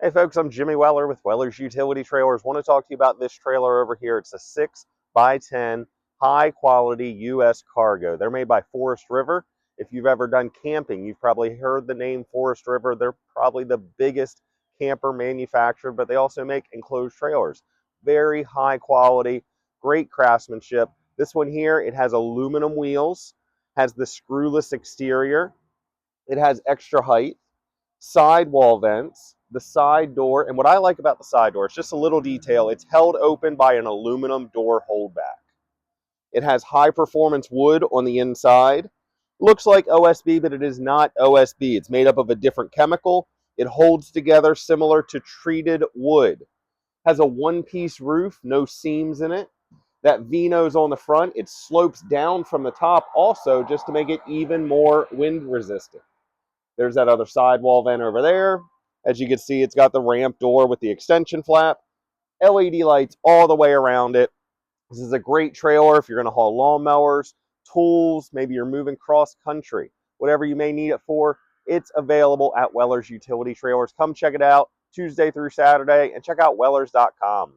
Hey folks, I'm Jimmy Weller with Weller's Utility Trailers. Want to talk to you about this trailer over here. It's a 6x10 high quality US cargo. They're made by Forest River. If you've ever done camping, you've probably heard the name Forest River. They're probably the biggest camper manufacturer, but they also make enclosed trailers. Very high quality, great craftsmanship. This one here, it has aluminum wheels, has the screwless exterior. It has extra height, sidewall vents, the side door, and what I like about the side door, it's just a little detail, it's held open by an aluminum door holdback. It has high performance wood on the inside. Looks like OSB, but it is not OSB. It's made up of a different chemical. It holds together similar to treated wood. Has a one-piece roof, no seams in it. That V-nose on the front, it slopes down from the top also just to make it even more wind resistant. There's that other sidewall vent over there. As you can see, it's got the ramp door with the extension flap. LED lights all the way around it. This is a great trailer if you're going to haul lawnmowers, tools, maybe you're moving cross country. Whatever you may need it for, it's available at Weller's Utility Trailers. Come check it out Tuesday through Saturday and check out Wellers.com.